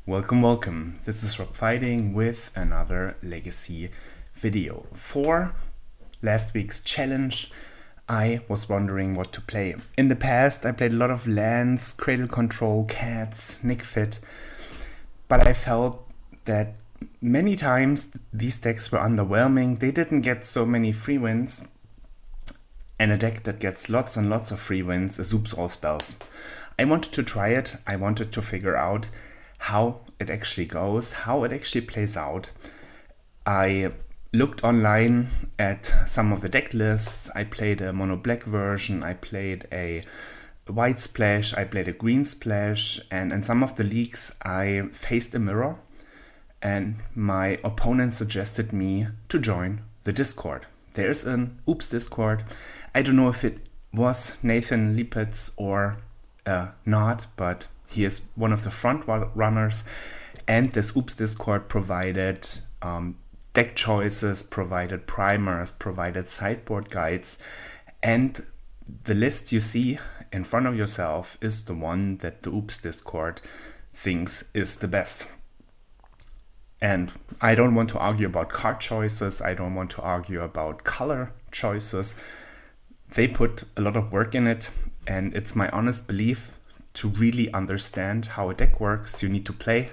Welcome, welcome. This is Rob Fighting with another Legacy video. For last week's challenge, I was wondering what to play. In the past, I played a lot of lands, Cradle Control, Cats, Nick Fit, but I felt that many times these decks were underwhelming. They didn't get so many free wins, and a deck that gets lots and lots of free wins is Oops All Spells. I wanted to try it. I wanted to figure out how it actually goes, how it actually plays out. I looked online at some of the deck lists. I played a mono black version, I played a white splash, I played a green splash, and in some of the leagues I faced a mirror and my opponent suggested me to join the Discord. There's an Oops Discord. I don't know if it was Nathan Lippitz or not, but he is one of the front runners, and this Oops Discord provided deck choices, provided primers, provided sideboard guides, and the list you see in front of yourself is the one that the Oops Discord thinks is the best. And I don't want to argue about card choices, I don't want to argue about color choices. They put a lot of work in it, and it's my honest belief to really understand how a deck works, you need to play,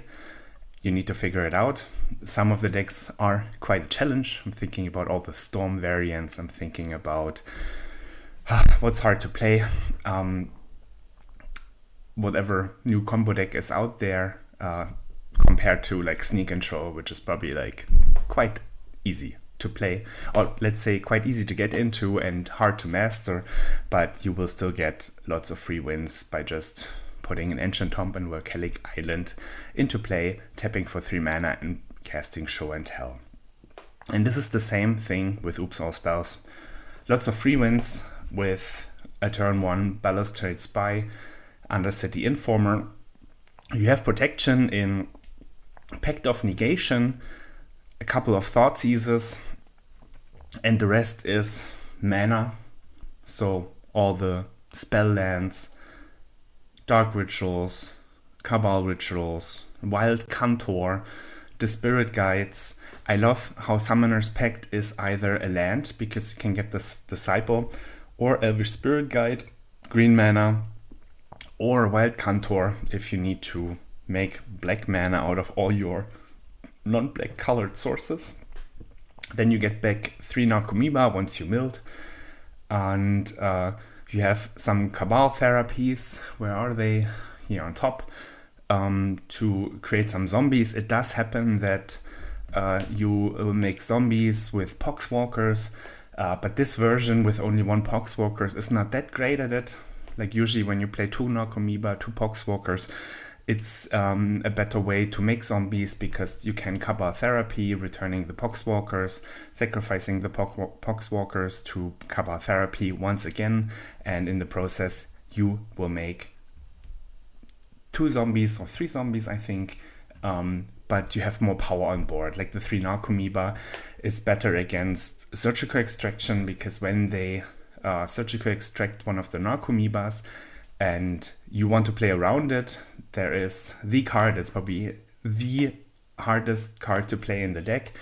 you need to figure it out. Some of the decks are quite a challenge. I'm thinking about all the Storm variants, I'm thinking about what's hard to play, whatever new combo deck is out there, compared to like Sneak and Show, which is probably like quite easy to play, or let's say quite easy to get into and hard to master, but you will still get lots of free wins by just putting an Ancient Tomb and Volcanic Island into play, tapping for 3 mana and casting Show and Tell. And this is the same thing with Oops All Spells. Lots of free wins with a turn 1 Balustrade Spy, Undercity Informer. You have protection in Pact of Negation, a couple of Thought Seizes, and the rest is mana. So all the spell lands, Dark Rituals, Cabal Rituals, Wild Cantor, the Spirit Guides. I love how Summoner's Pact is either a land, because you can get this Disciple, or Elvish Spirit Guide, green mana, or Wild Cantor if you need to make black mana out of all your non-black colored sources. Then you get back 3 Narcomoeba once you milled, and you have some Cabal therapies. Where are they? Here on top, to create some zombies. It does happen that you make zombies with Poxwalkers, but this version with only 1 Poxwalkers is not that great at it. Like usually when you play 2 Narcomoeba, 2 Poxwalkers, it's a better way to make zombies, because you can Cabal Therapy, returning the Poxwalkers, sacrificing the Poxwalkers to Cabal Therapy once again, and in the process you will make 2 zombies or 3 zombies, I think, but you have more power on board. Like the 3 Narcomoeba is better against Surgical Extraction, because when they surgical extract one of the Narcomoebas and you want to play around it, there is the card that's probably the hardest card to play in the deck,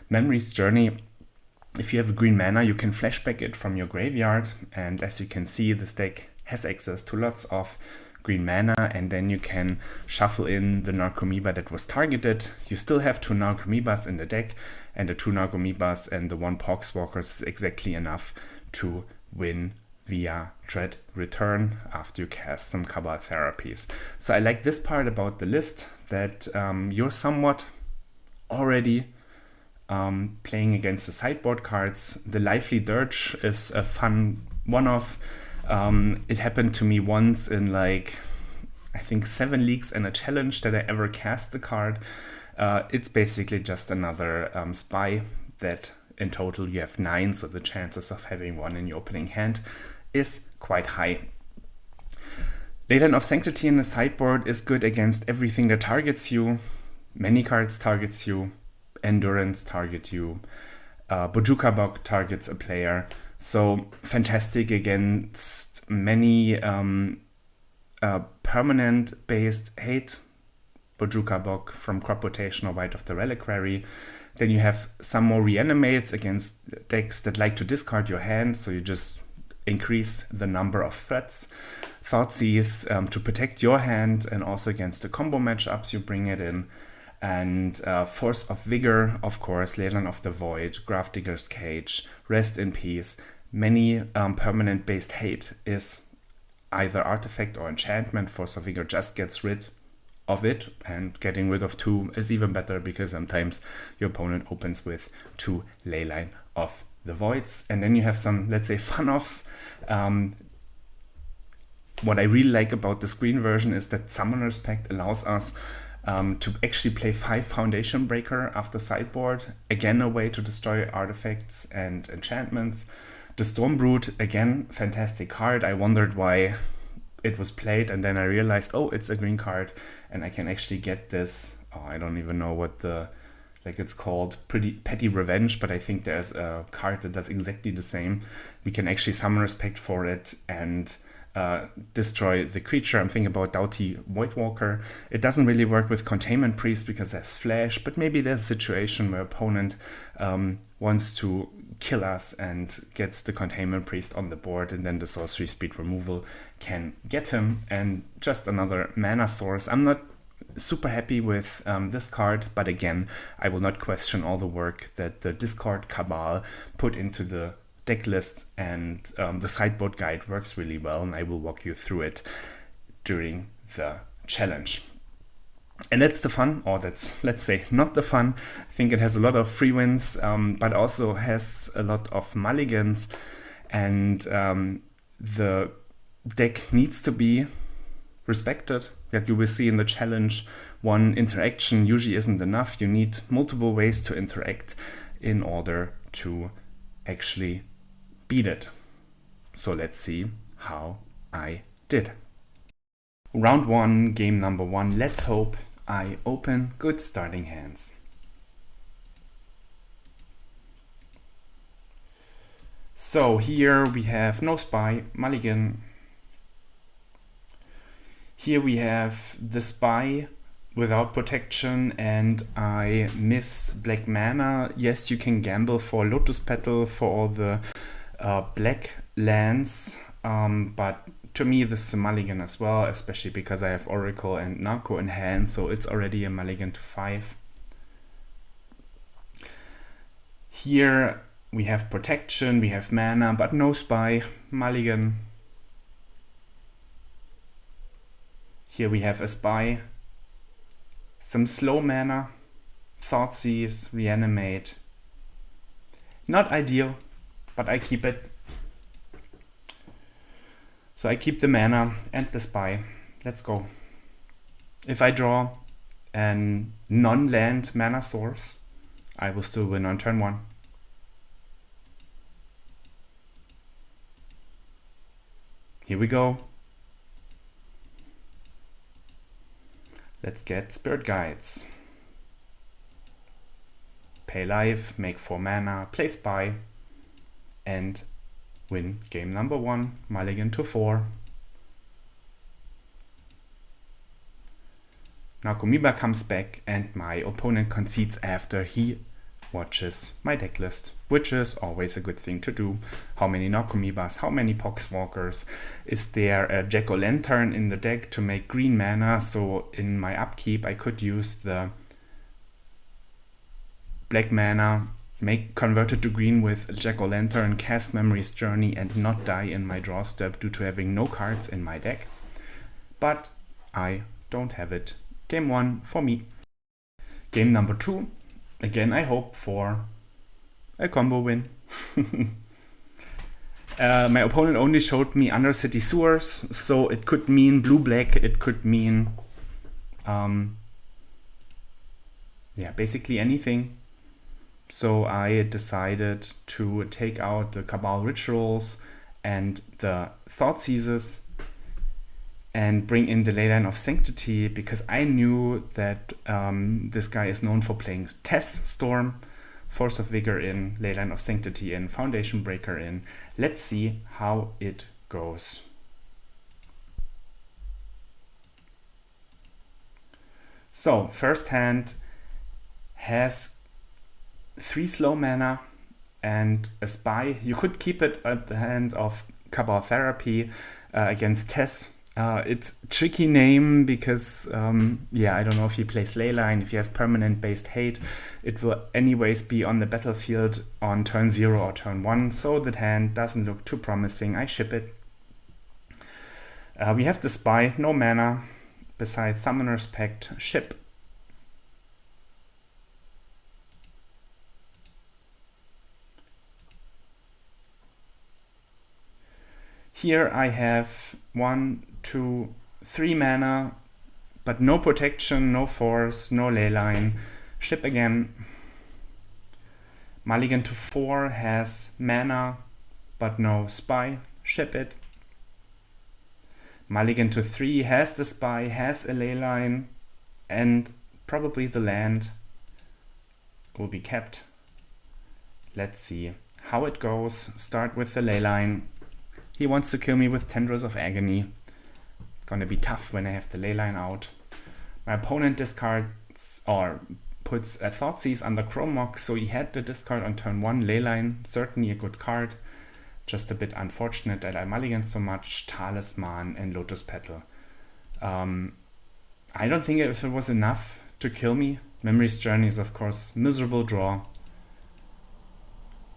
Memory's Journey. If you have a green mana, you can flashback it from your graveyard, and as you can see, this deck has access to lots of green mana, and then you can shuffle in the Narcomoeba that was targeted. You still have 2 Narcomoebas in the deck, and the 2 Narcomoebas and the 1 Poxwalker is exactly enough to win via Dread Return after you cast some Cabal therapies. So I like this part about the list, that you're somewhat already playing against the sideboard cards. The Lively Dirge is a fun one-off. It happened to me once in like, I think 7 leagues and a challenge that I ever cast the card. It's basically just another spy that in total you have 9, so the chances of having 1 in your opening hand is quite high. Leyline of Sanctity in the sideboard is good against everything that targets you. Many cards targets you, Endurance target you, Bojuka Bog targets a player. So fantastic against many permanent based hate Bojuka Bog from Crop Rotation or White of the Reliquary. Then you have some more reanimates against decks that like to discard your hand, so you just increase the number of threats. Thoughtseize to protect your hand, and also against the combo matchups you bring it in. And Force of Vigor, of course, Leyline of the Void, Grafdigger's Cage, Rest in Peace. Many permanent-based hate is either artifact or enchantment. Force of Vigor just gets rid of it, and getting rid of 2 is even better because sometimes your opponent opens with 2 Leyline of the Voids. And then you have some, let's say, fun-offs. What I really like about the screen version is that Summoner's Pact allows us to actually play 5 Foundation Breaker after sideboard. Again, a way to destroy artifacts and enchantments. The Stormbrood, again, fantastic card. I wondered why it was played, and then I realized, oh, it's a green card, and I can actually get this, I don't even know what the, like it's called, pretty petty revenge, but I think there's a card that does exactly the same. We can actually Summoner's Pact for it and destroy the creature. I'm thinking about Doughty Voidwalker. It doesn't really work with Containment Priest because there's Flash, but maybe there's a situation where opponent wants to kill us and gets the Containment Priest on the board, and then the Sorcery Speed removal can get him. And just another mana source. I'm not super happy with this card, but again, I will not question all the work that the Discord Cabal put into the deck list, and the sideboard guide works really well, and I will walk you through it during the challenge. And that's the fun, or that's, let's say, not the fun. I think it has a lot of free wins, but also has a lot of mulligans, and the deck needs to be respected. Like you will see in the challenge, one interaction usually isn't enough. You need multiple ways to interact in order to actually beat it. So let's see how I did. Round 1, game number 1. Let's hope I open good starting hands. So here we have no spy, mulligan. Here we have the spy without protection, and I miss black mana. Yes, you can gamble for Lotus Petal for all the black lands, but to me this is a mulligan as well, especially because I have Oracle and Narco in hand, so it's already a mulligan to 5. Here we have protection, we have mana, but no spy, mulligan. Here we have a spy, some slow mana, Thoughtseize, reanimate. Not ideal, but I keep it. So I keep the mana and the spy. Let's go. If I draw a non-land mana source, I will still win on turn 1. Here we go. Let's get Spirit Guides. Pay life, make 4 mana, play spy, and win game number 1, mulligan to 4. Now Komiba comes back and my opponent concedes after he watches my deck list, which is always a good thing to do. How many Narcomibas, how many Poxwalkers? Is there a Jack-o'-lantern in the deck to make green mana? So in my upkeep I could use the black mana, convert it to green with Jack-o'-lantern, cast Memory's Journey, and not die in my draw step due to having no cards in my deck. But I don't have it. Game 1 for me. Game number 2. Again, I hope for a combo win. My opponent only showed me Undercity Sewers, so it could mean blue-black, it could mean yeah, basically anything. So I decided to take out the Cabal Rituals and the Thoughtseizes and bring in the Leyline of Sanctity, because I knew that this guy is known for playing Tess Storm, Force of Vigor in, Leyline of Sanctity in, Foundation Breaker in. Let's see how it goes. So first hand has 3 slow mana and a spy. You could keep it at the hand of Cabal Therapy against Tess. It's a tricky name because, yeah, I don't know if he plays Leyline, if he has permanent based hate. It will anyways be on the battlefield on turn 0 or turn 1, so the hand doesn't look too promising. I ship it. We have the Spy, no mana, besides Summoner's Pact, ship. Here I have 1, 2, 3 mana, but no protection, no force, no leyline. Ship again. Mulligan to 4 has mana, but no spy. Ship it. Mulligan to 3 has the spy, has a leyline, and probably the land will be kept. Let's see how it goes. Start with the leyline. He wants to kill me with Tendrils of Agony. It's gonna be tough when I have the leyline out. My opponent discards or puts a Thoughtseize under Chromok, so he had the discard on turn 1. Leyline, certainly a good card. Just a bit unfortunate that I mulligan so much. Talisman and Lotus Petal. I don't think if it was enough to kill me. Memory's Journey is of course miserable draw.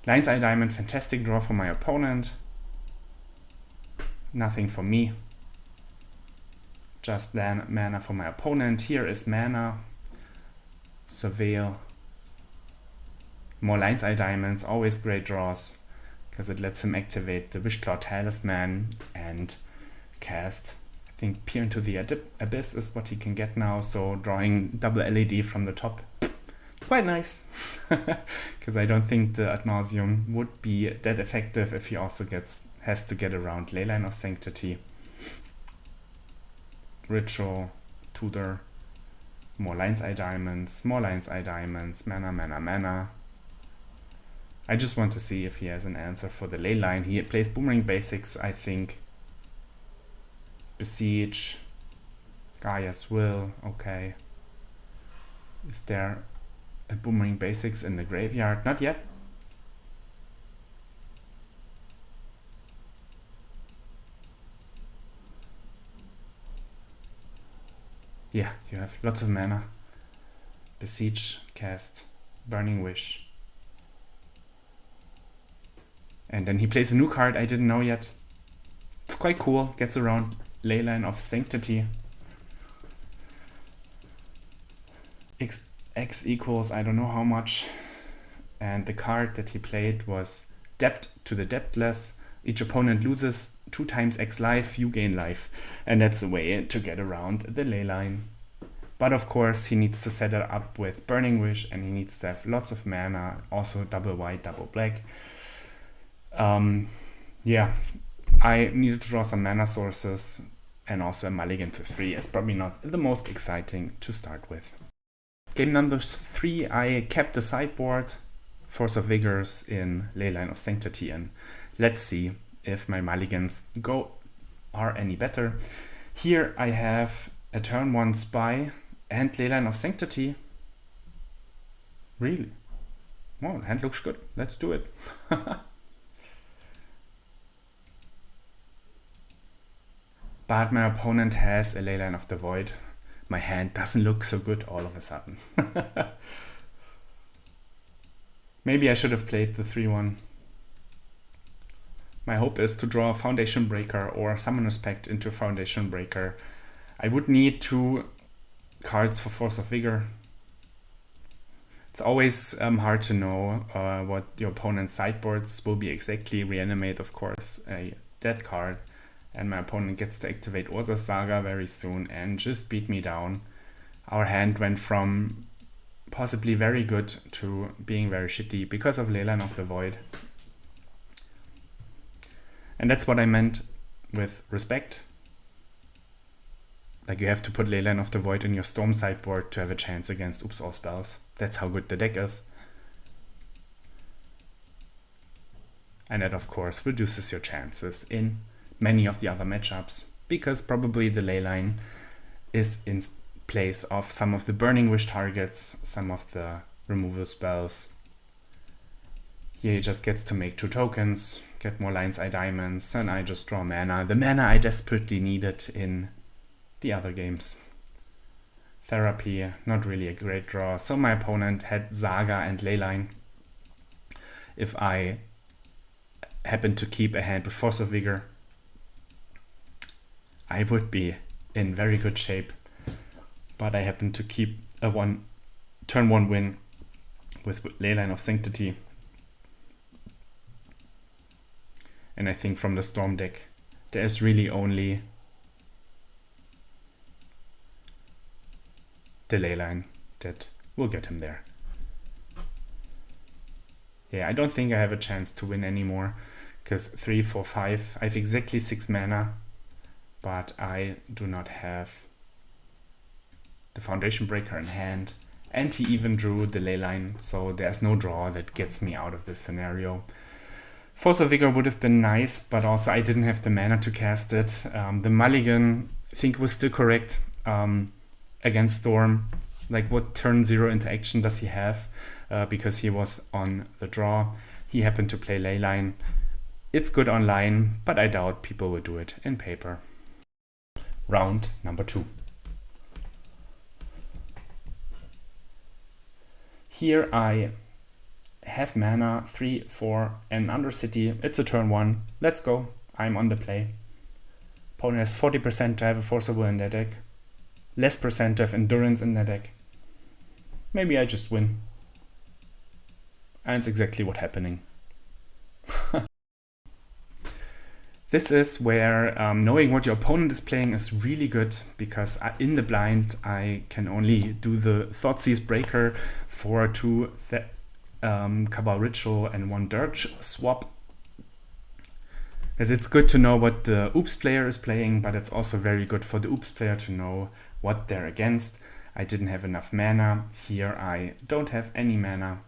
Lion's Eye Diamond, fantastic draw for my opponent. Nothing for me. Just then mana for my opponent. Here is mana. Surveil. More Lion's Eye Diamonds, always great draws, because it lets him activate the Wishclaw Talisman and cast, I think, Peer into the Abyss is what he can get now, so drawing double LED from the top. Quite nice, because I don't think the Ad Nauseam would be that effective if he also has to get around Leyline of Sanctity. Ritual, Tutor, more Lion's Eye Diamonds, more Lion's Eye Diamonds, mana, mana, mana. I just want to see if he has an answer for the Leyline. He plays Boomerang Basics, I think. Besiege, Gaia's Will, okay. Is there a Boomerang Basics in the graveyard? Not yet. Yeah, you have lots of mana. Besiege, cast, Burning Wish. And then he plays a new card I didn't know yet. It's quite cool, gets around Leyline of Sanctity. X equals I don't know how much. And the card that he played was Debt to the Debtless. Each opponent loses 2 times X life, you gain life. And that's a way to get around the Leyline. But of course he needs to set it up with Burning Wish, and he needs to have lots of mana, also double white, double black. Yeah, I needed to draw some mana sources, and also a mulligan to 3 is probably not the most exciting to start with. Game number 3, I kept the sideboard, Force of Vigors in Leyline of Sanctity, and let's see if my mulligans are any better. Here I have a turn 1 Spy and Leyline of Sanctity. Really? Well, hand looks good. Let's do it. But my opponent has a Leyline of the Void. My hand doesn't look so good all of a sudden. Maybe I should have played the 3-1. My hope is to draw a Foundation Breaker or Summoner's Pact into Foundation Breaker. I would need 2 cards for Force of Vigor. It's always hard to know what your opponent's sideboards will be exactly. Reanimate, of course, a dead card. And my opponent gets to activate Urza's Saga very soon and just beat me down. Our hand went from possibly very good to being very shitty because of Leyline of the Void. And that's what I meant with respect. Like, you have to put Leyline of the Void in your Storm sideboard to have a chance against Oops All Spells. That's how good the deck is. And that, of course, reduces your chances in many of the other matchups, because probably the Leyline is plays off some of the Burning Wish targets, some of the removal spells. Here he just gets to make 2 tokens, get more Lion's Eye Diamonds, and I just draw mana. The mana I desperately needed in the other games. Therapy, not really a great draw. So my opponent had Saga and Leyline. If I happen to keep a hand with Force of Vigor, I would be in very good shape. But I happen to keep a turn 1 win with Leyline of Sanctity. And I think from the Storm deck, there's really only the Leyline that will get him there. Yeah, I don't think I have a chance to win anymore, because 3, 4, 5, I have exactly 6 mana, but I do not have the Foundation Breaker in hand, and he even drew the Leyline, so there's no draw that gets me out of this scenario. Force of Vigor would have been nice, but also I didn't have the mana to cast it. The mulligan, I think, was still correct against Storm. Like, what turn 0 interaction does he have? Because he was on the draw. He happened to play Leyline. It's good online, but I doubt people will do it in paper. Round number 2. Here I have mana, 3, 4, and Undercity. It's a turn 1. Let's go. I'm on the play. Opponent has 40% to have a Force of Will in their deck. Less percent to have Endurance in their deck. Maybe I just win. And it's exactly what's happening. This is where knowing what your opponent is playing is really good, because in the blind I can only do the Thoughtseize Breaker for 2 Cabal Ritual and 1 Dirge swap. As it's good to know what the Oops player is playing, but it's also very good for the Oops player to know what they're against. I didn't have enough mana. Here I don't have any mana.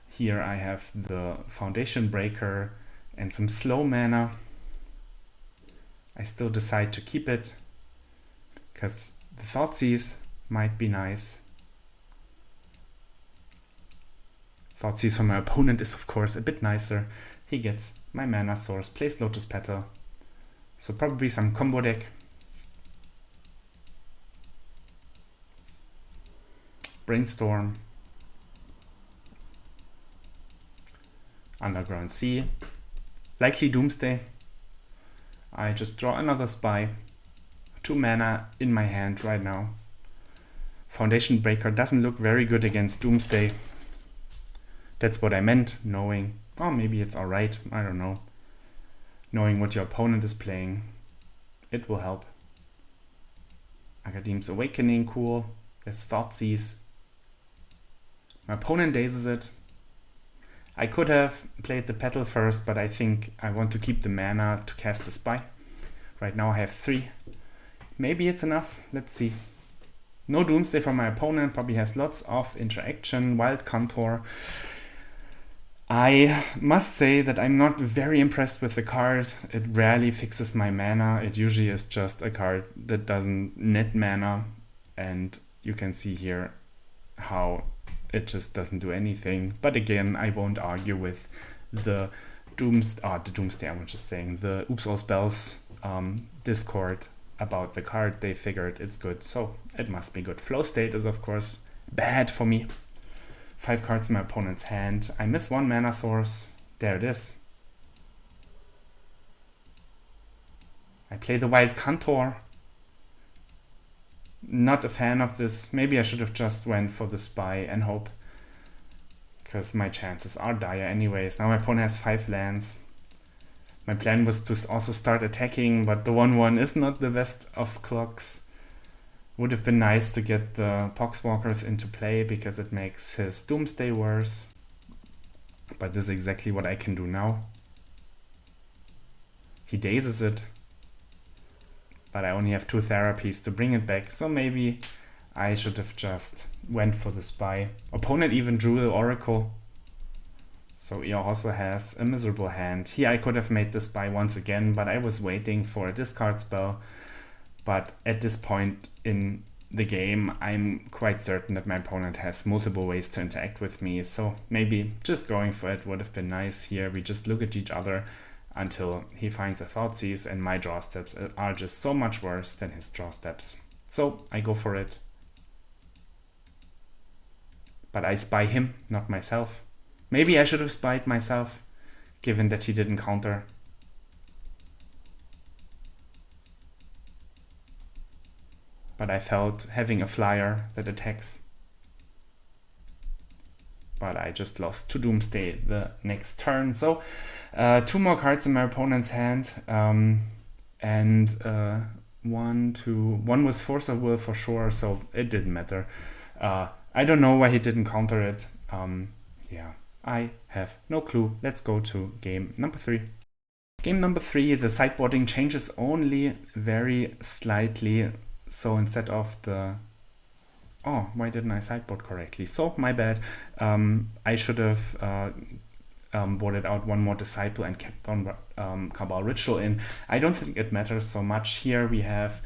Here I have the Foundation Breaker and some slow mana. I still decide to keep it, because the Thoughtseize might be nice. Thoughtseize for my opponent is of course a bit nicer. He gets my mana source, plays Lotus Petal. So probably some combo deck. Brainstorm. Underground Sea. Likely Doomsday. I just draw another Spy. 2 mana in my hand right now. Foundation Breaker doesn't look very good against Doomsday. That's what I meant, knowing, oh, maybe it's alright, I don't know. Knowing what your opponent is playing, it will help. Academ's Awakening, cool. There's Thoughtseize. My opponent dazes it. I could have played the Petal first, but I think I want to keep the mana to cast the Spy. Right now I have 3. Maybe it's enough, let's see. No Doomsday from my opponent, probably has lots of interaction, Wild Contour. I must say that I'm not very impressed with the card. It rarely fixes my mana. It usually is just a card that doesn't net mana. And you can see here how it just doesn't do anything. But again, I won't argue with the Doomsday, I'm just saying, the Oops All Spells Discord about the card. They figured it's good, so it must be good. Flow State is of course bad for me. 5 cards in my opponent's hand. I miss 1 mana source. There it is. I play the Wild Contour. Not a fan of this. Maybe I should have just went for the Spy and hope, because my chances are dire anyways. Now my opponent has 5 lands. My plan was to also start attacking, but the 1/1 is not the best of clocks. Would have been nice to get the Poxwalkers into play, because it makes his Doomsday worse. But this is exactly what I can do now. He dazes it. But I only have 2 therapies to bring it back, so maybe I should have just went for the Spy. Opponent even drew the Oracle. So he also has a miserable hand. Here I could have made the Spy once again, but I was waiting for a discard spell. But at this point in the game, I'm quite certain that my opponent has multiple ways to interact with me, so maybe just going for it would have been nice. Here we just look at each other until he finds a Thoughtseize, and my draw steps are just so much worse than his draw steps. So I go for it. But I spy him, not myself. Maybe I should have spied myself, given that he didn't counter. But I felt having a flyer that attacks. But I just lost to Doomsday the next turn. So 2 more cards in my opponent's hand. And one was Force of Will for sure, so it didn't matter. I don't know why he didn't counter it. Yeah, I have no clue. Let's go to game number 3. Game number 3, the sideboarding changes only very slightly. So instead of the... Oh, why didn't I sideboard correctly? So, my bad. I should have boarded out one more Disciple and kept on Cabal Ritual in. I don't think it matters so much. Here we have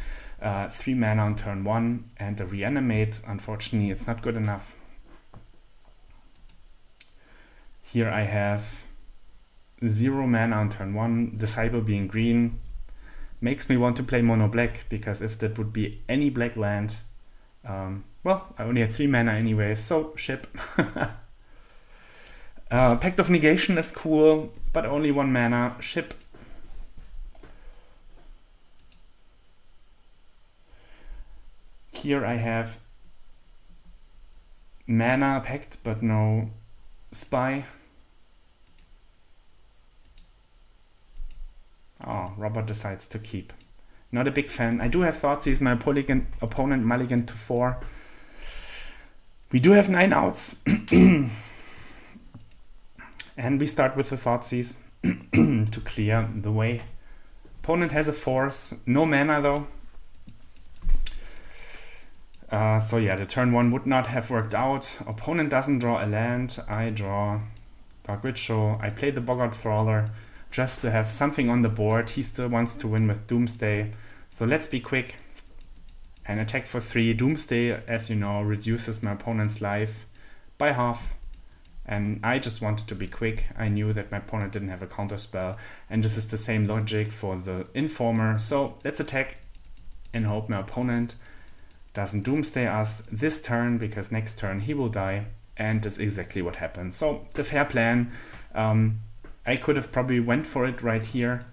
3 mana on turn 1 and a Reanimate. Unfortunately, it's not good enough. Here I have 0 mana on turn 1. Disciple being green makes me want to play mono black, because if that would be any black land, well, I only have 3 mana anyway, so ship. Pact of Negation is cool, but only 1 mana, ship. Here I have mana pact, but no spy. Oh, Robert decides to keep. Not a big fan. I do have Thoughtseize. My opponent mulligan to 4. We do have 9 outs. And we start with the Thoughtseize to clear the way. Opponent has a Force. No mana though. So yeah, the turn 1 would not have worked out. Opponent doesn't draw a land. I draw Dark Ritual. I play the Boggart Trawler just to have something on the board. He still wants to win with Doomsday. So let's be quick and attack for 3. Doomsday, as you know, reduces my opponent's life by half. And I just wanted to be quick. I knew that my opponent didn't have a counter spell. And this is the same logic for the Informer. So let's attack and hope my opponent doesn't Doomsday us this turn, because next turn he will die. And that's exactly what happened. So the fair plan, I could have probably went for it right here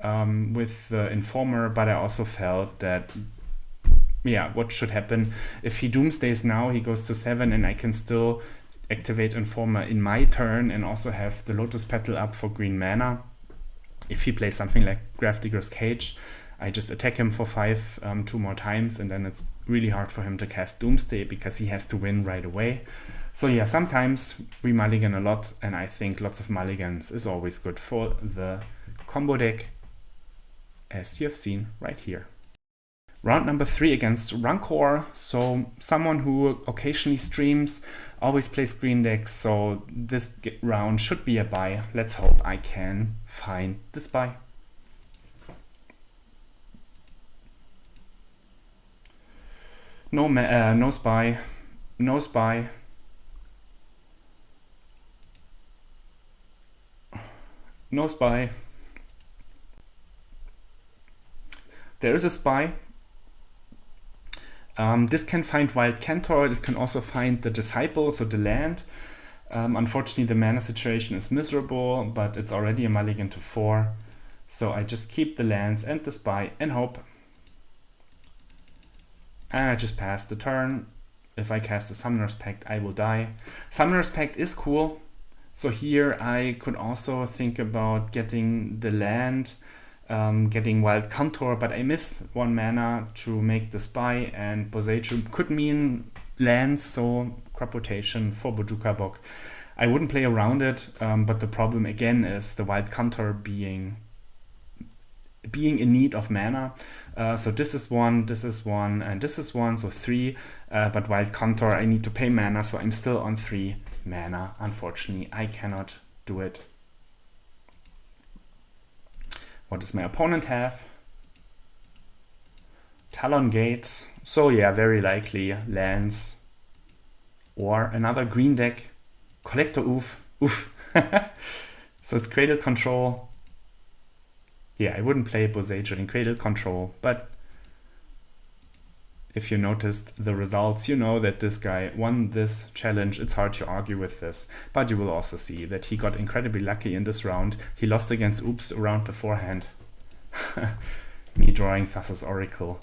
with the Informer, but I also felt that, yeah, what should happen? If he Doomsdays now, he goes to 7, and I can still activate Informer in my turn and also have the Lotus Petal up for green mana. If he plays something like Gravedigger's Cage, I just attack him for 5 2 more times, and then it's really hard for him to cast Doomsday because he has to win right away. So yeah, sometimes we mulligan a lot, and I think lots of mulligans is always good for the combo deck, as you have seen right here. Round number 3 against Rancor. So someone who occasionally streams, always plays green decks, so this round should be a buy. Let's hope I can find this buy. No spy, no spy. No spy. There is a spy. This can find Wild Cantor. It can also find the Disciple, so the land. Unfortunately, the mana situation is miserable, but it's already a mulligan to 4. So I just keep the lands and the spy and hope. And I just pass the turn. If I cast a Summoner's Pact, I will die. Summoner's Pact is cool. So here I could also think about getting the land, getting Wild Cantor, but I miss 1 mana to make the spy, and Boseiju could mean lands, so crop rotation for Bojuka Bok. I wouldn't play around it, but the problem again is the Wild Cantor being in need of mana. So this is 1, this is 1, and this is 1, so 3. But Wild Cantor, I need to pay mana, so I'm still on 3 mana. Unfortunately, I cannot do it. What does my opponent have? Talon Gates. So yeah, very likely lands or another green deck. Collector Oof. Oof. So it's Cradle Control. Yeah, I wouldn't play Bosage in Cradle Control, but if you noticed the results, you know that this guy won this challenge. It's hard to argue with this, but you will also see that he got incredibly lucky in this round. He lost against Oops a round beforehand. Me drawing Thassa's Oracle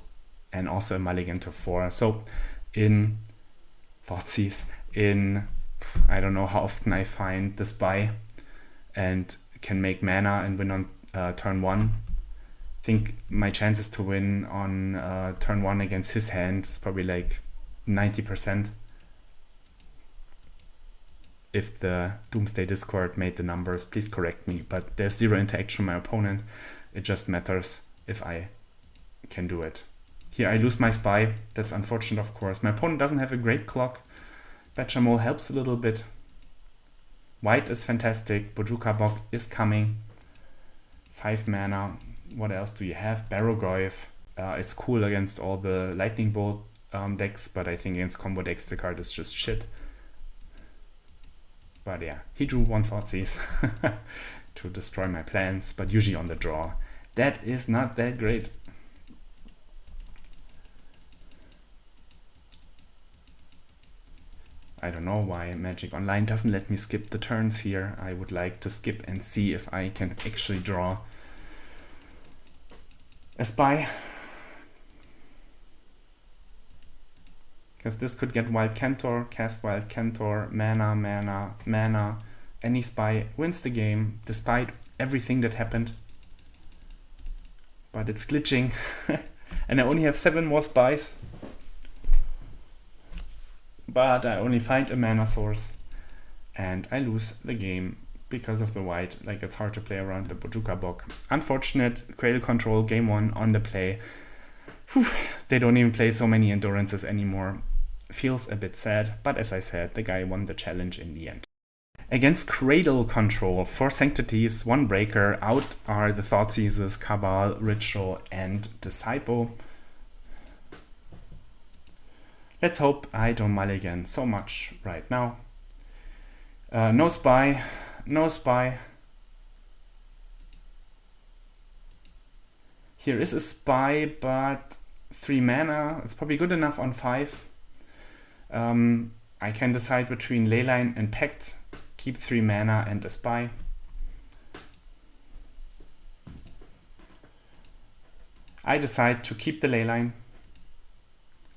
and also a mulligan to 4. So in Thoughtseize, I don't know how often I find the spy and can make mana and win on turn 1. I think my chances to win on turn 1 against his hand is probably like 90%. If the Doomsday Discord made the numbers, please correct me, but there's 0 interaction with my opponent. It just matters if I can do it. Here I lose my spy. That's unfortunate, of course. My opponent doesn't have a great clock. Bechamol helps a little bit. White is fantastic. Bojuka Bok is coming. 5 mana. What else do you have? Barrogoyf. It's cool against all the Lightning Bolt decks, but I think against combo decks the card is just shit. But yeah, he drew 1 Thoughtseize to destroy my plans, but usually on the draw. That is not that great. I don't know why Magic Online doesn't let me skip the turns here. I would like to skip and see if I can actually draw a spy. Because this could get Wild Cantor, cast Wild Cantor, mana, mana, mana. Any spy wins the game despite everything that happened. But it's glitching. And I only have 7 more spies. But I only find a mana source. And I lose the game because of the white. Like, it's hard to play around the Bojuka Bok. Unfortunate. Cradle Control, game 1 on the play. Whew, they don't even play so many endurances anymore. Feels a bit sad, but as I said, the guy won the challenge in the end. Against Cradle Control, 4 Sanctities, 1 Breaker. Out are the Thoughtseizes, Cabal, Ritual, and Disciple. Let's hope I don't mulligan so much right now. No spy, no spy. Here is a spy, but 3 mana. It's probably good enough on 5. I can decide between Leyline and Pact. Keep 3 mana and a spy. I decide to keep the Leyline.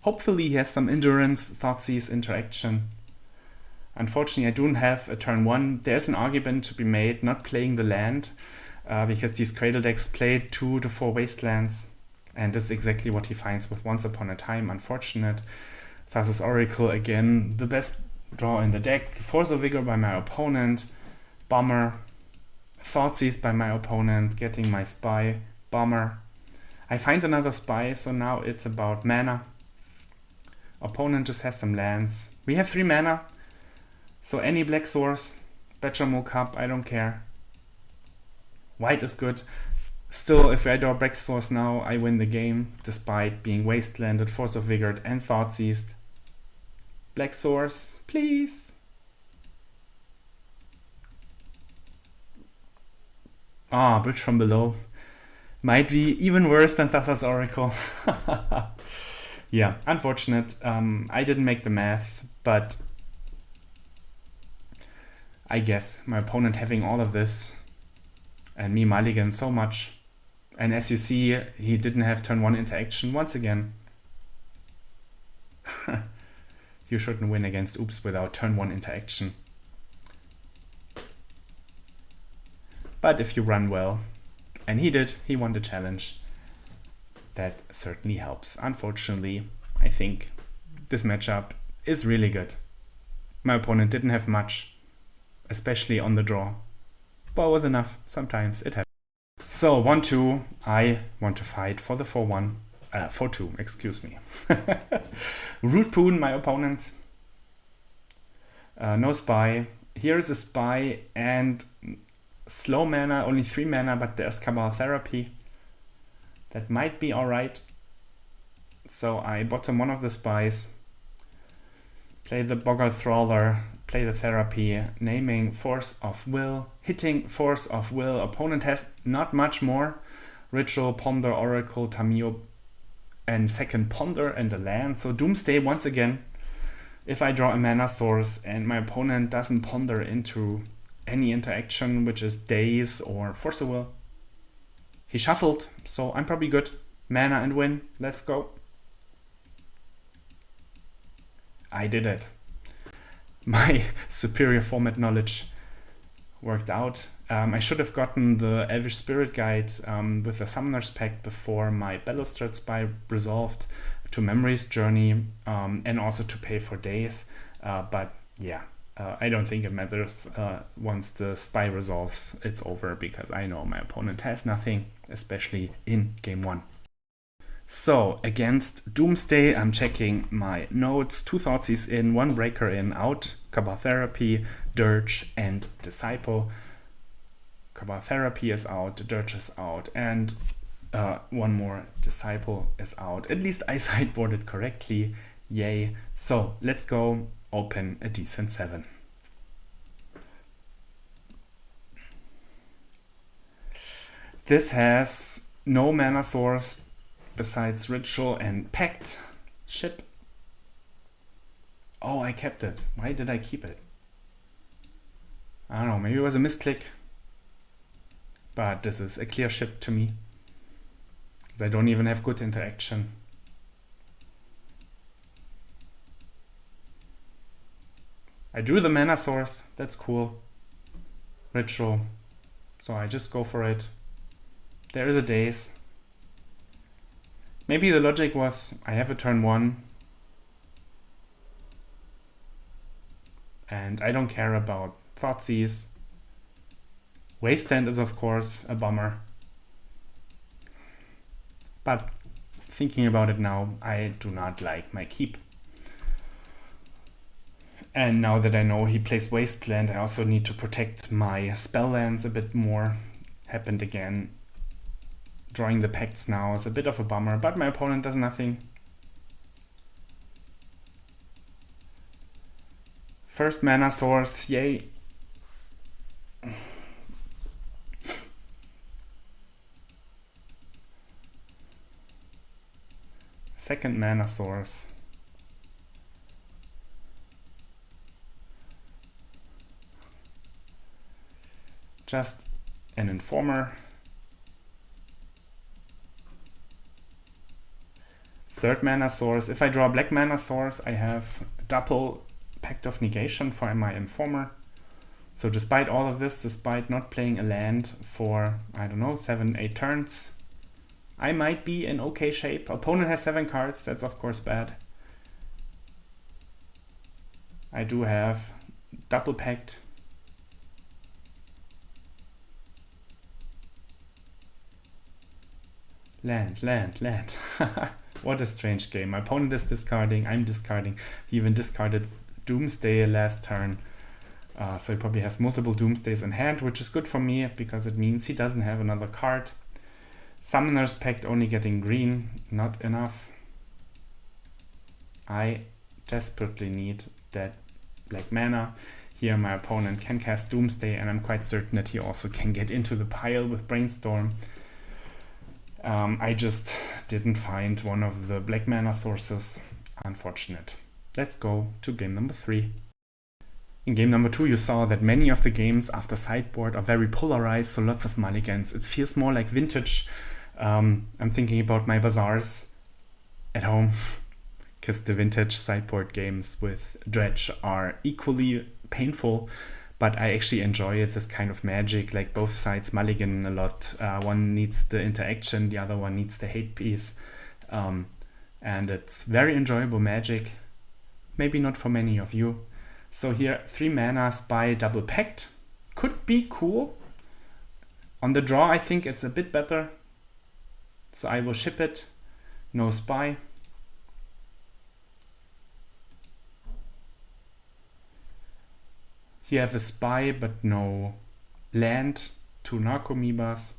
Hopefully he has some endurance, Thoughtseize interaction. Unfortunately, I don't have a turn 1. There's an argument to be made not playing the land, because these Cradle decks play 2 to 4 Wastelands. And this is exactly what he finds with Once Upon a Time. Unfortunate. Thassa's Oracle, again, the best draw in the deck. Force of Vigor by my opponent. Bomber. Thoughtseize by my opponent. Getting my spy. Bomber. I find another spy, so now it's about mana. Opponent just has some lands. We have 3 mana. So any black source. Bechamel Cup, I don't care. White is good. Still, if I draw black source now, I win the game, despite being wastelanded, Force of Vigor, and Thoughtseized. Black source, please. Ah, Bridge from Below. Might be even worse than Thassa's Oracle. Yeah, unfortunate. I didn't make the math, but I guess my opponent having all of this and me mulligan so much. And as you see, he didn't have turn 1 interaction once again. You shouldn't win against Oops without turn 1 interaction. But if you run well, and he did, he won the challenge. That certainly helps. Unfortunately, I think this matchup is really good. My opponent didn't have much, especially on the draw, but it was enough. Sometimes it happens. So 1-2, I want to fight for the 4-1, 4-2, excuse me. Root Poon, my opponent. No spy. Here is a spy and slow mana, only 3 mana, but there's Cabal Therapy. That might be alright. So I bottom one of the spies, play the Boggart Trawler, play the Therapy, naming Force of Will, hitting Force of Will. Opponent has not much more. Ritual, Ponder, Oracle, Tamio, and second Ponder and a land. So Doomsday once again. If I draw a mana source and my opponent doesn't ponder into any interaction, which is Daze or Force of Will, he shuffled, so I'm probably good. Mana and win. Let's go. I did it. My superior format knowledge worked out. I should have gotten the Elvish Spirit Guide with the Summoner's Pact before my Balustrade Spy resolved to Memory's Journey and also to pay for days. But yeah, I don't think it matters. Once the Spy resolves, it's over because I know my opponent has nothing, especially in game 1. So against Doomsday, I'm checking my notes. 2 Thoughtseize in, 1 Breaker in, out. Cabal Therapy, Dirge, and Disciple. Cabal Therapy is out, Dirge is out, and 1 more Disciple is out. At least I sideboarded correctly. Yay. So let's go open a decent 7. This has no mana source besides Ritual and Pact. Ship. Oh, I kept it. Why did I keep it? I don't know, maybe it was a misclick. But this is a clear ship to me. I don't even have good interaction. I drew the mana source, that's cool. Ritual, so I just go for it. There is a Daze. Maybe the logic was I have a turn 1 and I don't care about Thoughtseize. Wasteland is of course a bummer. But thinking about it now, I do not like my keep. And now that I know he plays Wasteland, I also need to protect my spell lands a bit more. Happened again. Drawing the Pacts now is a bit of a bummer, but my opponent does nothing. First mana source, yay. Second mana source. Just an Informer. Third mana source. If I draw a black mana source, I have double Pact of Negation for my Informer. So despite all of this, despite not playing a land for, I don't know, 7-8 turns, I might be in okay shape. Opponent has 7 cards, that's of course bad. I do have double Pact. Land. What a strange game. My opponent is discarding, I'm discarding. He even discarded Doomsday last turn. So he probably has multiple Doomsdays in hand, which is good for me because it means he doesn't have another card. Summoner's Pact only getting green, not enough. I desperately need that black mana. Here my opponent can cast Doomsday and I'm quite certain that he also can get into the pile with Brainstorm. I just didn't find one of the black mana sources. Unfortunate. Let's go to game number 3. In game number 2 you saw that many of the games after sideboard are very polarized, so lots of mulligans. It feels more like vintage. I'm thinking about my bazaars at home because the vintage sideboard games with Dredge are equally painful. But I actually enjoy this kind of magic, like both sides mulligan a lot. One needs the interaction, the other one needs the hate piece. And it's very enjoyable magic. Maybe not for many of you. So here, 3 mana, Spy, double Pact. Could be cool. On the draw, I think it's a bit better. So I will ship it. No Spy. Here I have a Spy, but no land. 2 Narcomoebas.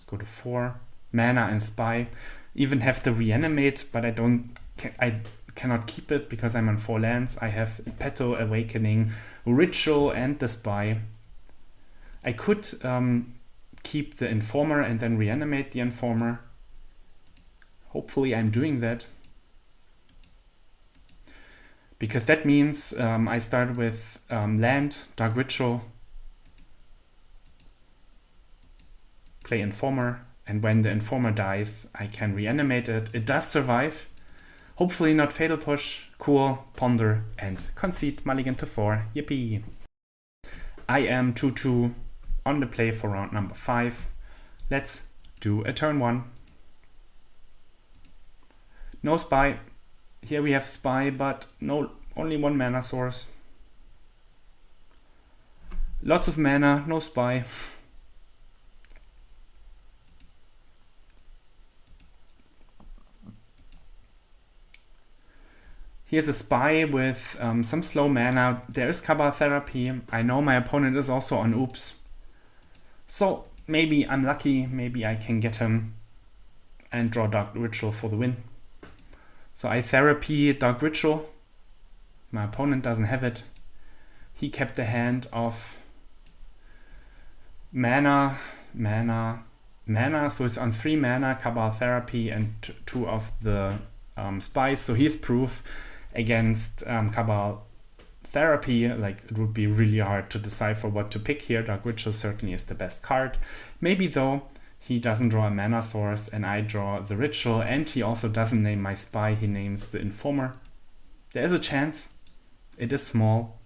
go to 4. Mana and Spy. Even have the Reanimate, but I cannot keep it because I'm on 4 lands. I have Peto, Awakening, Ritual, and the Spy. I could keep the Informer and then reanimate the Informer. Hopefully I'm doing that. Because that means I start with land, Dark Ritual, play Informer, and when the Informer dies, I can reanimate it. It does survive. Hopefully not Fatal Push. Cool, Ponder, and Concede Mulligan to 4. Yippee! I am 2-2 on the play for round number 5. Let's do a turn 1. No Spy. Here we have Spy, but no, only 1 mana source. Lots of mana, no Spy. Here's a Spy with some slow mana. There is Cabal Therapy. I know my opponent is also on Oops. So maybe I'm lucky, maybe I can get him and draw Dark Ritual for the win. So I Therapy Dark Ritual. My opponent doesn't have it. He kept the hand of mana, so it's on 3 mana, Cabal Therapy, and 2 of the Spies. So he's proof against Cabal Therapy. Like, it would be really hard to decipher what to pick here. Dark Ritual certainly is the best card. Maybe though, he doesn't draw a mana source and I draw the Ritual, and he also doesn't name my Spy, he names the Informer. There is a chance. It is small.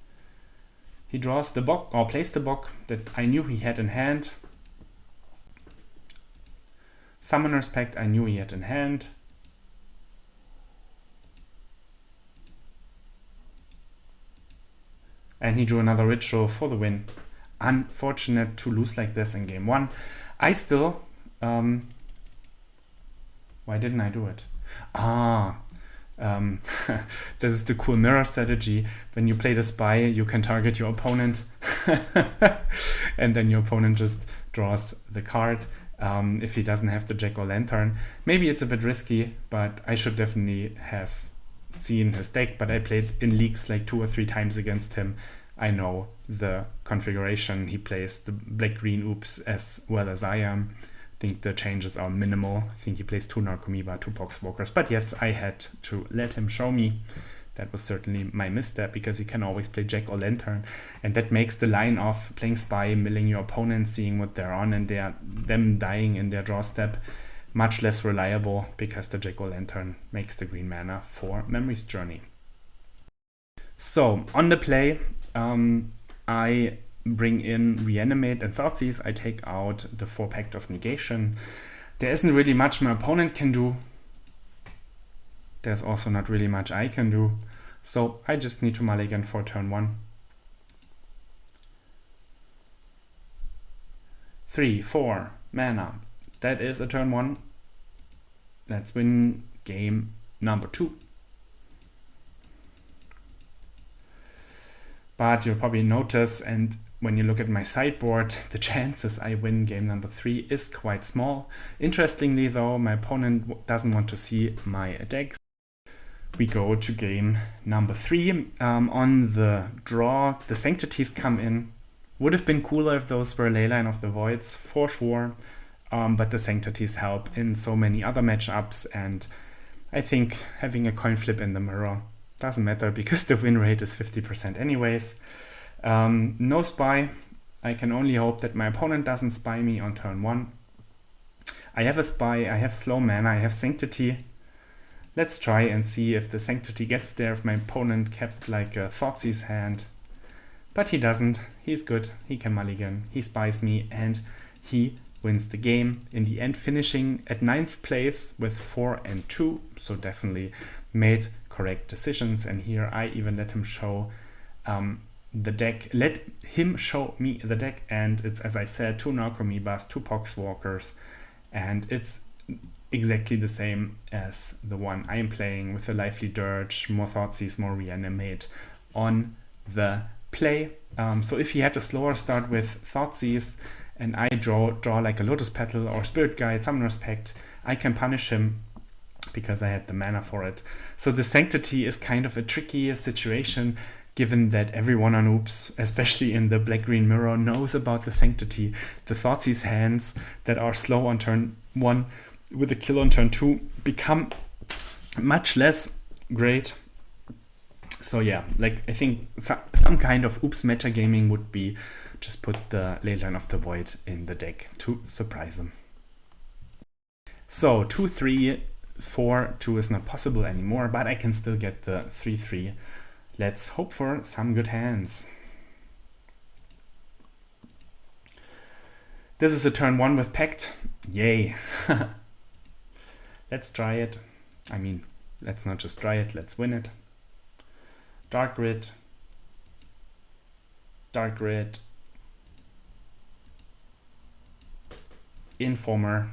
He draws the Bock, or plays the Bock that I knew he had in hand. Summoner's Pact I knew he had in hand. And he drew another Ritual for the win. Unfortunate to lose like this in game 1. I still... why didn't I do it? This is the cool mirror strategy. When you play the Spy, you can target your opponent. And then your opponent just draws the card. If he doesn't have the Jack-o'-lantern. Maybe it's a bit risky, but I should definitely have seen his deck, but I played in leagues like 2 or 3 times against him. I know the configuration. He plays the black-green Oops as well as I am. I think the changes are minimal. I think he plays 2 Narcomoeba, 2 Poxwalkers. But yes, I had to let him show me. That was certainly my misstep, because he can always play Jack-o'-lantern. And that makes the line of playing Spy, milling your opponent, seeing what they're on, and them dying in their draw step much less reliable, because the Jack-o'-lantern makes the green mana for Memory's Journey. So on the play, I bring in Reanimate and Thoughtseize. I take out the 4 Pact of Negation. There isn't really much my opponent can do. There's also not really much I can do. So I just need to mulligan for turn 1. 3, 4 mana. That is a turn 1. Let's win game number 2. But you'll probably notice, and when you look at my sideboard, the chances I win game number 3 is quite small. Interestingly though, my opponent doesn't want to see my decks. We go to game number 3. On the draw, the Sanctities come in. Would have been cooler if those were Leyline of the Voids, for sure. But the Sanctities help in so many other matchups, and I think having a coin flip in the mirror doesn't matter, because the win rate is 50% anyways. No Spy. I can only hope that my opponent doesn't spy me on turn 1. I have a Spy, I have slow mana, I have Sanctity. Let's try and see if the Sanctity gets there, if my opponent kept like a Thoughtseize hand. But he doesn't. He's good. He can mulligan. He spies me and he wins the game. In the end, finishing at 9th place with 4 and 2. So definitely made correct decisions. And here I even let him show the deck. Let him show me the deck. And it's, as I said, 2 Narcomoebas, 2 Poxwalkers. And it's exactly the same as the one I am playing, with a Lively Dirge, more Thoughtseize, more Reanimate on the play. So if he had a slower start with Thoughtseize and I draw like a Lotus Petal or Spirit Guide, Summoner's Pact, I can punish him because I had the mana for it. So the Sanctity is kind of a tricky situation, given that everyone on Oops, especially in the black-green mirror, knows about the Sanctity. The Thoughtseize hands that are slow on turn 1 with a kill on turn 2 become much less great. So yeah, like I think some kind of Oops metagaming would be just put the Leyline of the Void in the deck to surprise them. So 2-3, 4-2 is not possible anymore, but I can still get the 3-3. Let's hope for some good hands. This is a turn 1 with Pact. Yay! Let's try it. I mean, let's not just try it, let's win it. Dark Grid. Dark Grid. Informer.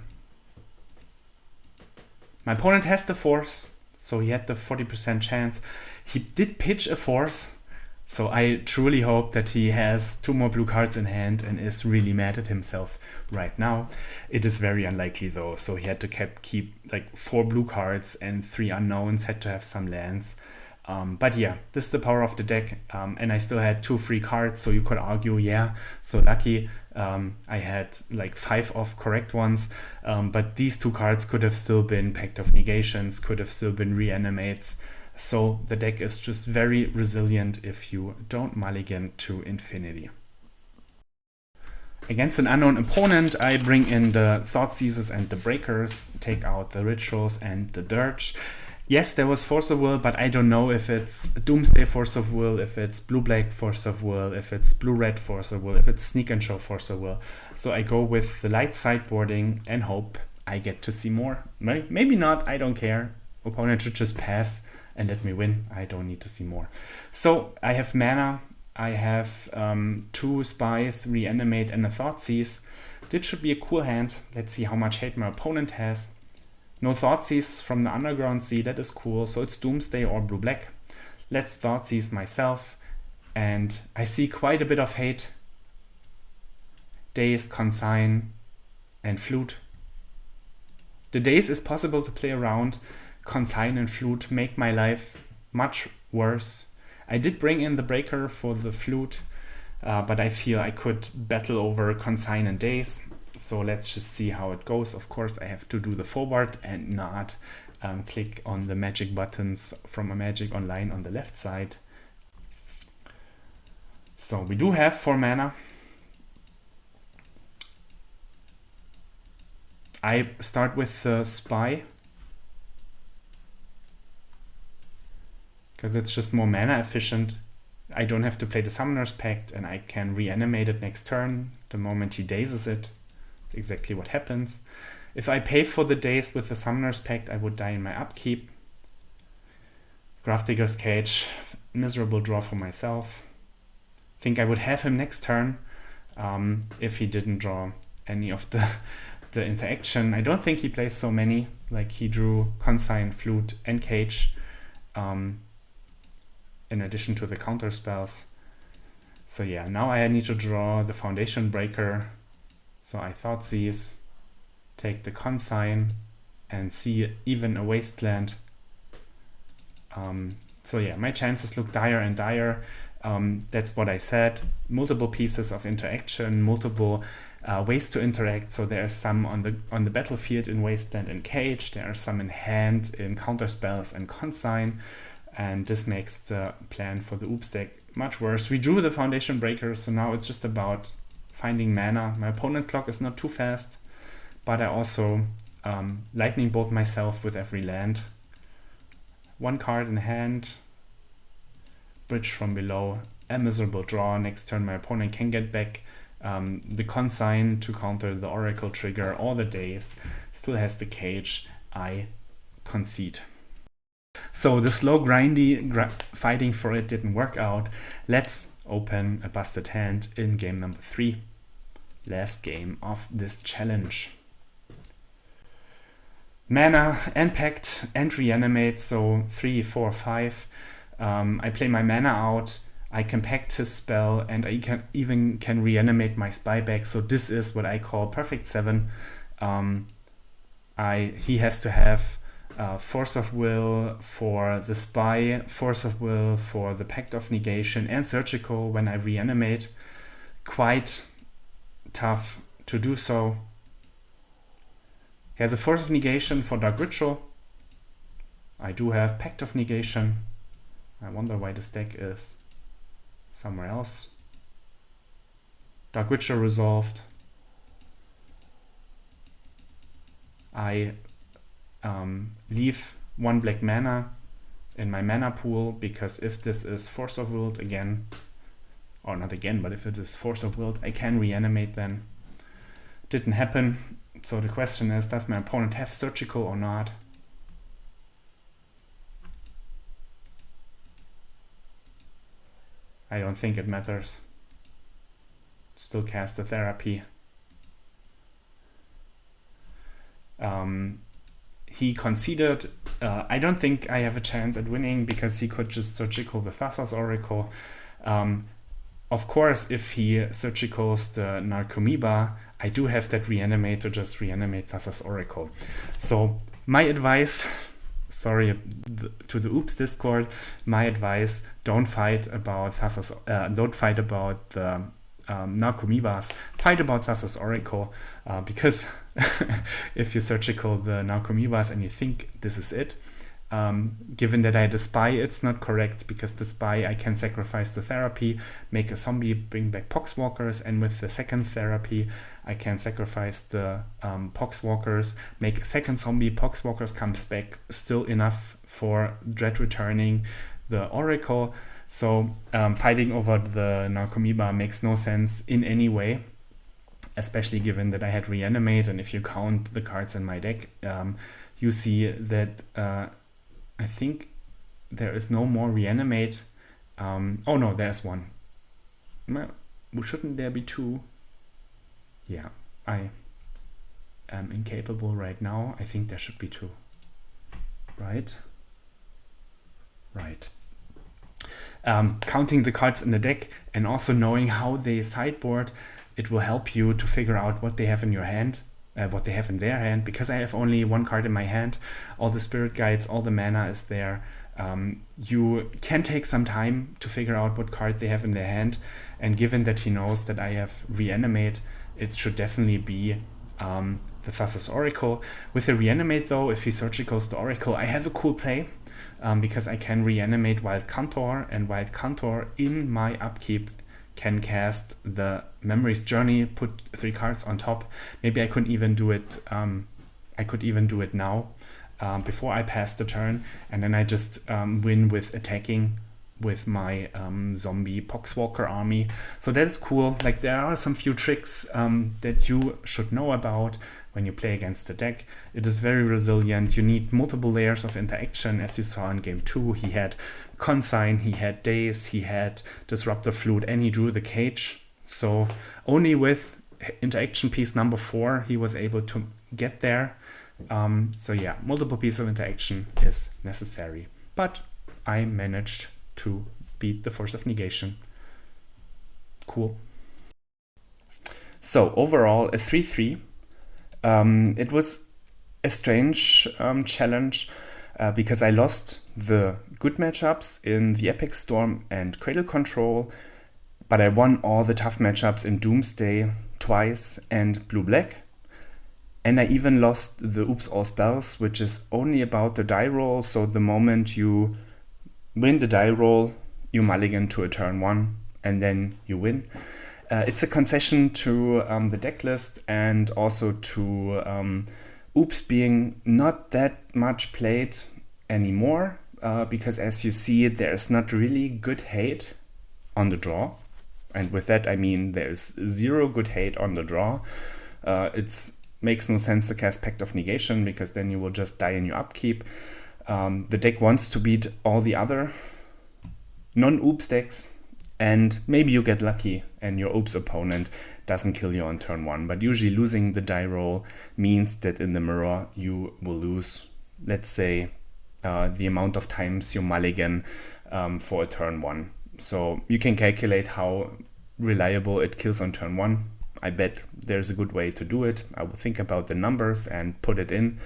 My opponent has the Force, so he had the 40% chance. He did pitch a Force, so I truly hope that he has 2 more blue cards in hand and is really mad at himself right now. It is very unlikely though, so he had to keep like 4 blue cards and 3 unknowns, had to have some lands. But yeah, this is the power of the deck, and I still had 2 free cards, so you could argue, yeah, so lucky. I had like 5 of correct ones, but these 2 cards could have still been Pact of Negations, could have still been Reanimates. So the deck is just very resilient if you don't mulligan to infinity. Against an unknown opponent, I bring in the Thoughtseizes and the Breakers, take out the Rituals and the Dirge. Yes, there was Force of Will, but I don't know if it's Doomsday Force of Will, if it's Blue-Black Force of Will, if it's Blue-Red Force of Will, if it's Sneak and Show Force of Will. So I go with the light sideboarding and hope I get to see more. Maybe not, I don't care. Opponent should just pass and let me win. I don't need to see more. So I have mana, I have 2 Spies, Reanimate and a Thoughtseize. This should be a cool hand. Let's see how much hate my opponent has. No Thoughtseize from the Underground Sea, that is cool. So it's Doomsday or Blue-Black. Let's Thoughtseize myself. And I see quite a bit of hate. Daze, Consign, and Flute. The Daze is possible to play around. Consign and Flute make my life much worse. I did bring in the Breaker for the Flute, but I feel I could battle over Consign and Daze. So let's just see how it goes. Of course, I have to do the forward and not click on the magic buttons from a Magic Online on the left side. So we do have 4 mana. I start with the Spy, because it's just more mana efficient. I don't have to play the Summoner's Pact and I can reanimate it next turn the moment he dazes it. Exactly what happens. If I pay for the daze with the Summoner's Pact, I would die in my upkeep. Grafdigger's Cage, miserable draw for myself. Think I would have him next turn if he didn't draw any of the interaction. I don't think he plays so many. Like he drew Consign, Flute, and Cage in addition to the counter spells. So yeah, now I need to draw the Foundation Breaker. So I Thoughtseize, take the Consign, and see even a Wasteland. So yeah, my chances look dire and dire. That's what I said. Multiple pieces of interaction, multiple ways to interact. So there are some on the battlefield in Wasteland and Cage. There are some in hand in counter spells and Consign. And this makes the plan for the Oops deck much worse. We drew the Foundation Breaker, so now it's just about finding mana. My opponent's clock is not too fast, but I also lightning bolt myself with every land. 1 card in hand, bridge from below, a miserable draw. Next turn my opponent can get back the Consign to counter the Oracle trigger or the Daze. Still has the Cage. I concede. So the slow grindy fighting for it didn't work out. Let's open a busted hand in game number 3. Last game of this challenge. Mana and Pact and Reanimate, so 3, 4, 5. I play my mana out. I can pact his spell, and I even can reanimate my spy back. So this is what I call perfect 7. He has to have Force of Will for the spy, Force of Will for the Pact of Negation, and Surgical when I reanimate. Quite tough to do so. He has a Force of Negation for Dark Ritual. I do have Pact of Negation. I wonder why this deck is somewhere else. Dark Ritual resolved. I leave 1 black mana in my mana pool, because if this is Force of Will again, or not again, but if it is Force of Will, I can reanimate then. Didn't happen. So the question is, does my opponent have Surgical or not? I don't think it matters. Still cast the Therapy. He conceded. I don't think I have a chance at winning, because he could just Surgical the Thassa's Oracle. Of course, if he Surgicals the Narcomoeba, I do have that reanimate to just reanimate Thassa's Oracle. So my advice, sorry to the Oops Discord, my advice: don't fight about Thassa's, don't fight about the Narcomoebas, fight about Thassa's Oracle, because if you Surgical the Narcomoebas and you think this is it, given that I had a spy, it's not correct, because the spy, I can sacrifice the Therapy, make a zombie, bring back Poxwalkers, and with the second Therapy I can sacrifice the Poxwalkers, make a second zombie, Poxwalkers comes back, still enough for Dread returning the Oracle. So fighting over the Narcomoeba makes no sense in any way, especially given that I had Reanimate, and if you count the cards in my deck, you see that I think there is no more Reanimate. Oh no, there's one. Shouldn't there be 2? Yeah, I am incapable right now. I think there should be 2. Right? Right. Counting the cards in the deck and also knowing how they sideboard, it will help you to figure out what they have in your hand, what they have in their hand. Because I have only 1 card in my hand, all the Spirit Guides, all the mana is there. You can take some time to figure out what card they have in their hand, and given that he knows that I have Reanimate, it should definitely be the Thassa's Oracle. With the Reanimate though, if he Surgicals the Oracle, I have a cool play, because I can reanimate Wild Cantor, and Wild Cantor in my upkeep can cast the Memory's Journey, put 3 cards on top. Maybe I could even do it. I could even do it now, before I pass the turn, and then I just win with attacking with my zombie Poxwalker army. So that is cool. Like, there are some few tricks that you should know about when you play against the deck. It is very resilient. You need multiple layers of interaction, as you saw in game 2. He had Consign, he had Daze, he had Disruptor Flute, and he drew the Cage. So only with interaction piece number 4 he was able to get there. So yeah, multiple pieces of interaction is necessary. But I managed to beat the Force of Negation. Cool. So overall, a 3-3. It was a strange challenge, because I lost the good matchups in the Epic Storm and Cradle Control, but I won all the tough matchups in Doomsday twice and Blue-Black. And I even lost the Oops All Spells, which is only about the die roll. So the moment you win the die roll, you mulligan to a turn 1, and then you win. It's a concession to the deck list, and also to Oops being not that much played anymore, because as you see, there's not really good hate on the draw. And with that, I mean there's 0 good hate on the draw. It makes no sense to cast Pact of Negation, because then you will just die in your upkeep. The deck wants to beat all the other non-Oops decks, and maybe you get lucky and your Oops opponent doesn't kill you on turn 1. But usually losing the die roll means that in the mirror you will lose, let's say, the amount of times you mulligan for a turn 1. So you can calculate how reliable it kills on turn 1. I bet there's a good way to do it. I will think about the numbers and put it in.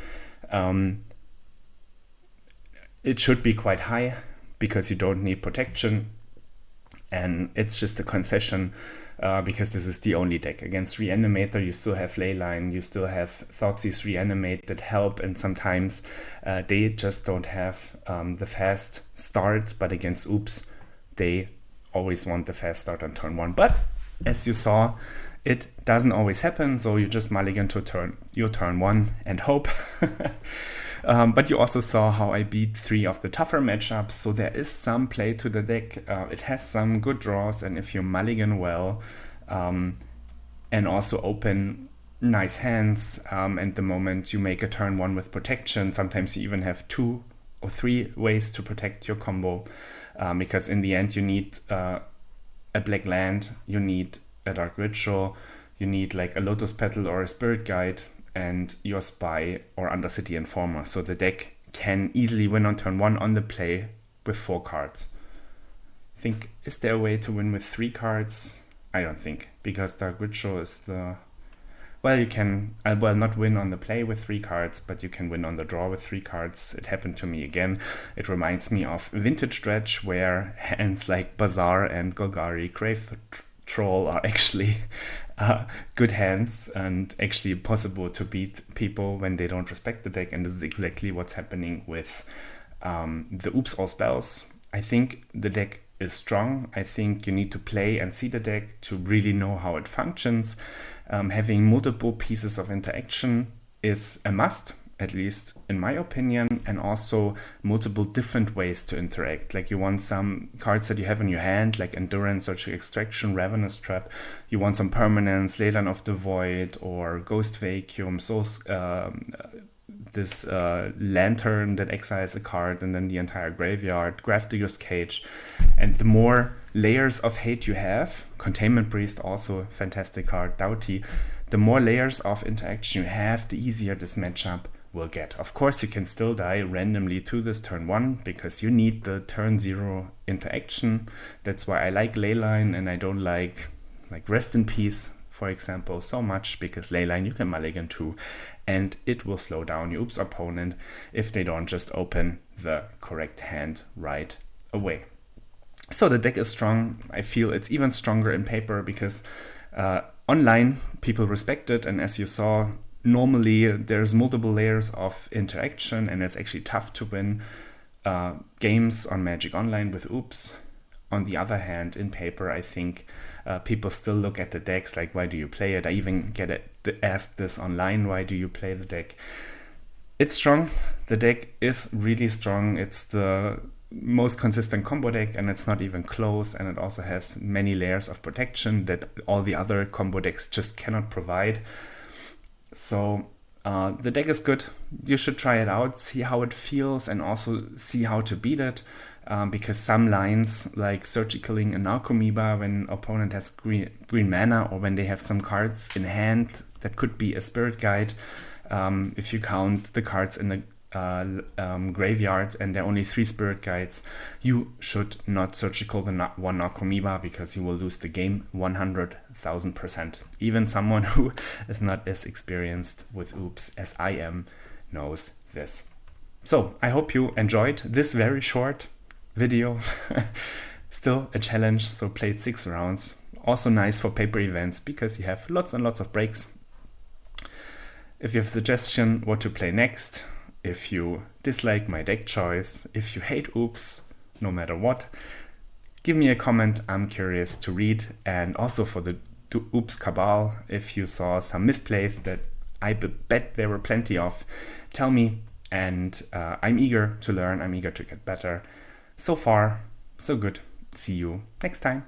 It should be quite high because you don't need protection, and it's just a concession because this is the only deck. Against Reanimator you still have Leyline, you still have Thoughtseize Reanimate that help, and sometimes they just don't have the fast start, but against Oops they always want the fast start on turn 1. But as you saw, it doesn't always happen, so you just mulligan to your turn 1 and hope. But you also saw how I beat 3 of the tougher matchups, so there is some play to the deck. It has some good draws, and if you mulligan well and also open nice hands, and the moment you make a turn 1 with protection, sometimes you even have 2 or 3 ways to protect your combo, because in the end you need a black land, you need a dark ritual, you need like a lotus petal or a spirit guide, and your spy or Undercity Informer. So the deck can easily win on turn 1 on the play with 4 cards. I think, is there a way to win with 3 cards? I don't think, because Dark Ritual is the... Well, you can, well, not win on the play with 3 cards, but you can win on the draw with 3 cards. It happened to me again. It reminds me of Vintage Dredge, where hands like Bazaar and Golgari Grave Troll are actually good hands and actually possible to beat people when they don't respect the deck, and this is exactly what's happening with the Oops All Spells. I think the deck is strong. I think you need to play and see the deck to really know how it functions. Having multiple pieces of interaction is a must, at least in my opinion, and also multiple different ways to interact. Like you want some cards that you have in your hand, like Endurance, Surgical Extraction, Ravenous Trap. You want some permanents, Leyline of the Void, or Ghost Vacuum, this Lantern that exiles a card and then the entire graveyard, Grafdigger's Cage. And the more layers of hate you have, Containment Priest also a fantastic card, Doughty, the more layers of interaction you have, the easier this matchup will get. Of course, you can still die randomly to this turn 1 because you need the turn 0 interaction. That's why I like Leyline, and I don't like Rest in Peace, for example, so much, because Leyline you can mulligan to, and it will slow down your Oops opponent if they don't just open the correct hand right away. So the deck is strong. I feel it's even stronger in paper because online people respect it, and as you saw, normally there's multiple layers of interaction, and it's actually tough to win games on Magic Online with Oops. On the other hand, in paper, I think people still look at the decks like, why do you play it? I even get asked this online, why do you play the deck? It's strong. The deck is really strong. It's the most consistent combo deck, and it's not even close, and it also has many layers of protection that all the other combo decks just cannot provide. So the deck is good. You should try it out, see how it feels, and also see how to beat it. Because some lines, like Surgicaling a Narcomoeba when opponent has green mana, or when they have some cards in hand that could be a Spirit Guide, if you count the cards in the graveyard and there are only 3 Spirit Guides, you should not Surgical the one Narcomoeba, because you will lose the game 100,000%. Even someone who is not as experienced with Oops as I am knows this. So I hope you enjoyed this very short video. Still a challenge, so played 6 rounds. Also nice for paper events because you have lots and lots of breaks. If you have a suggestion what to play next, if you dislike my deck choice, if you hate Oops, no matter what, give me a comment. I'm curious to read. And also for the Oops Cabal, if you saw some misplays that I bet there were plenty of, tell me, and I'm eager to learn, I'm eager to get better. So far, so good. See you next time.